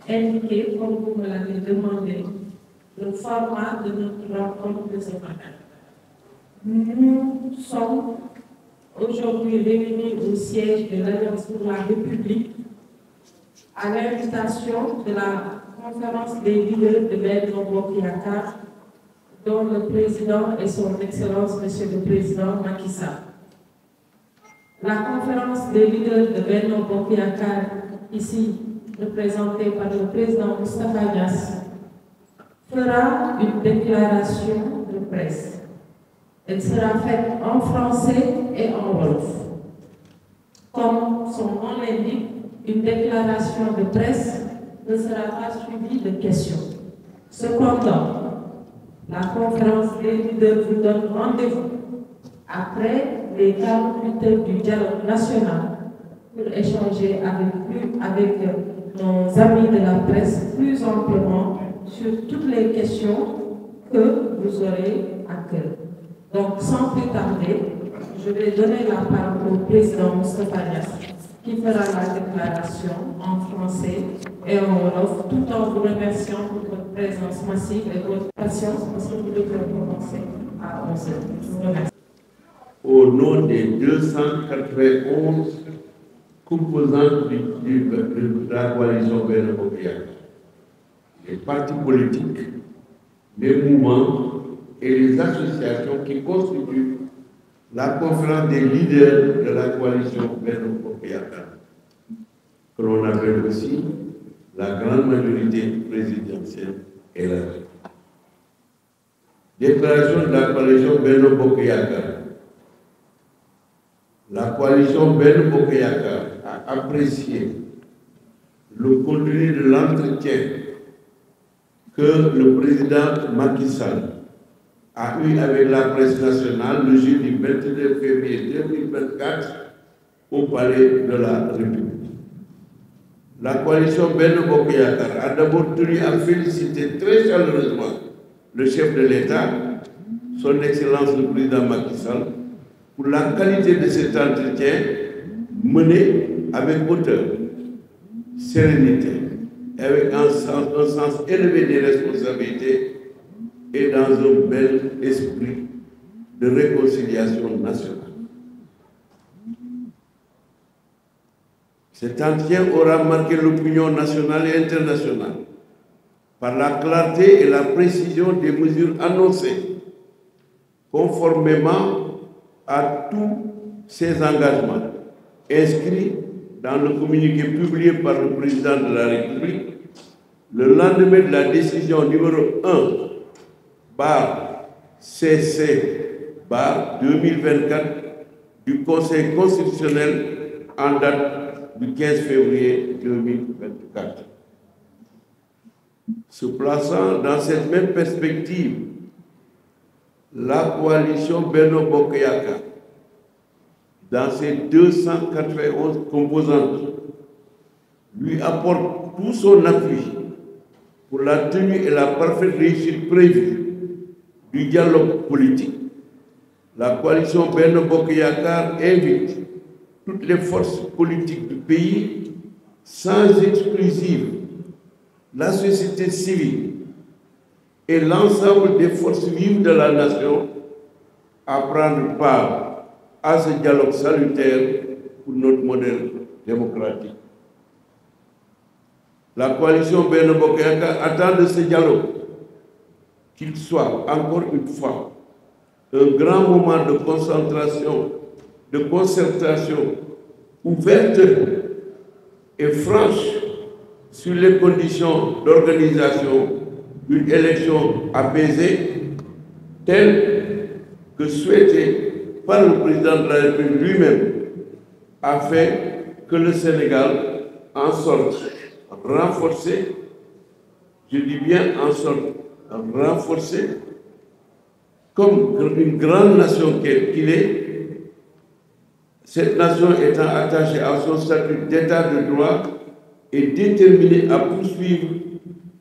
indiquer, comme vous me l'avez demandé, le format de notre rencontre de ce matin. Nous sommes aujourd'hui réunis au siège de l'Alliance pour la République à l'invitation de la conférence des leaders de Benno Bokk Yakaar, dont le président est son Excellence Monsieur le Président Macky Sall. La conférence des leaders de Benno Bokk Yakaar, ici représentée par le président Moustapha Niasse, fera une déclaration de presse. Elle sera faite en français et en wolof. Comme son nom l'indique, une déclaration de presse ne sera pas suivie de questions. Cependant, la conférence des leaders vous donne rendez-vous après les 48 heures du dialogue national pour échanger avec nos amis de la presse plus amplement sur toutes les questions que vous aurez à cœur. Donc, sans plus tarder, je vais donner la parole au président Moustapha Niasse, qui fera la déclaration en français et en wolof, tout en vous remerciant pour votre présence massive et votre patience, parce que vous devez commencer à 11h. Je vous remercie. Au nom des 291 composantes de la coalition Benno Bokk Yakaar, les partis politiques, les mouvements et les associations qui constituent la conférence des leaders de la coalition Benno Bokk Yakaar, que l'on appelle aussi la grande majorité présidentielle élargie. Déclaration de la coalition Benno Bokk Yakaar. La coalition Benno Bokk Yakaar a apprécié le contenu de l'entretien que le président Macky Sall a eu avec la presse nationale le jeudi 22 février 2024 au Palais de la République. La coalition Benno Bokk Yakaar a d'abord tenu à féliciter très chaleureusement le chef de l'État, son Excellence le président Macky Sall, pour la qualité de cet entretien mené avec hauteur, sérénité, et avec un sens élevé des responsabilités et dans un bel esprit de réconciliation nationale. Cet entretien aura marqué l'opinion nationale et internationale par la clarté et la précision des mesures annoncées, conformément à tous ces engagements inscrits dans le communiqué publié par le président de la République le lendemain de la décision numéro 1/CC/2024 du Conseil constitutionnel en date du 15 février 2024. Se plaçant dans cette même perspective, la coalition Benno Bokk Yakaar, dans ses 291 composantes, lui apporte tout son appui pour la tenue et la parfaite réussite prévue du dialogue politique. La coalition Benno Bokk Yakaar invite toutes les forces politiques du pays, sans exclusive, la société civile et l'ensemble des forces vives de la nation à prendre part à ce dialogue salutaire pour notre modèle démocratique. La coalition Benno Bokk Yakaar attend de ce dialogue qu'il soit, encore une fois, un grand moment de concentration, de concertation ouverte et franche sur les conditions d'organisation d'une élection apaisée, telle que souhaitée par le président de la République lui-même, afin que le Sénégal en sorte renforcé, je dis bien en sorte renforcé, comme une grande nation qu'il est, cette nation étant attachée à son statut d'état de droit et déterminée à poursuivre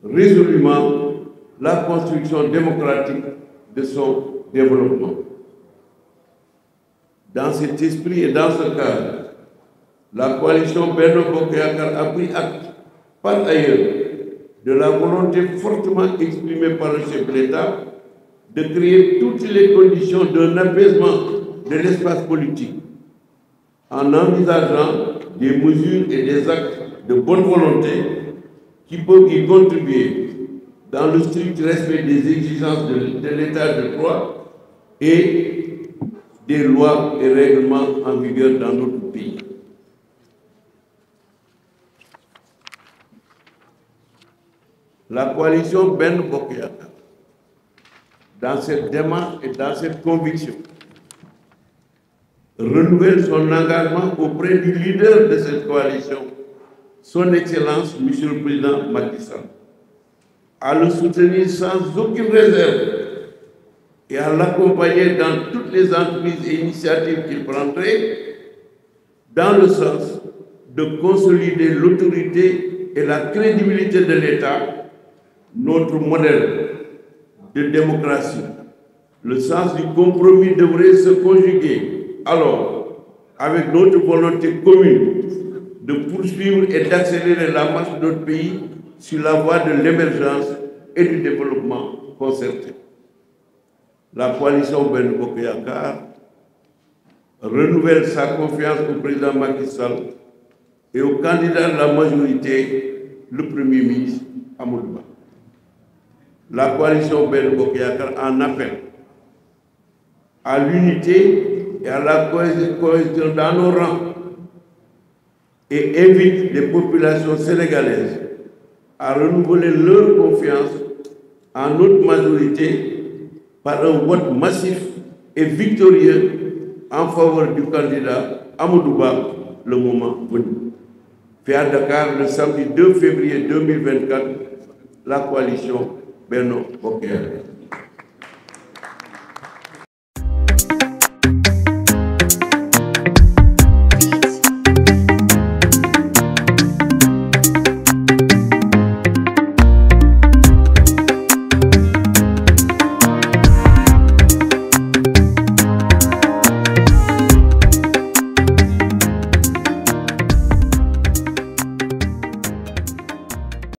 résolument la construction démocratique de son développement. Dans cet esprit et dans ce cadre, la coalition Benno Bokk Yakaar a pris acte, par ailleurs, de la volonté fortement exprimée par le chef de l'État de créer toutes les conditions d'un apaisement de l'espace politique en envisageant des mesures et des actes de bonne volonté qui peuvent y contribuer dans le strict respect des exigences de l'État de droit et des lois et règlements en vigueur dans notre pays. La coalition Benno Bokk Yakaar, dans cette démarche et dans cette conviction, renouvelle son engagement auprès du leader de cette coalition, son Excellence, Monsieur le Président Macky Sall, à le soutenir sans aucune réserve et à l'accompagner dans toutes les entreprises et initiatives qu'il prendrait, dans le sens de consolider l'autorité et la crédibilité de l'État, notre modèle de démocratie. Le sens du compromis devrait se conjuguer alors avec notre volonté commune de poursuivre et d'accélérer la marche de notre pays sur la voie de l'émergence et du développement concerté. La coalition Benno Bokk Yakaar renouvelle sa confiance au président Macky Sall et au candidat de la majorité, le Premier ministre Amadou Ba. La coalition Benno Bokk Yakaar en appelle à l'unité et à la cohésion dans nos rangs et invite les populations sénégalaises à renouveler leur confiance en notre majorité par un vote massif et victorieux en faveur du candidat Amadou Ba le moment venu. Fait à Dakar le samedi 2 février 2024, la coalition Benno Bokk Yakaar.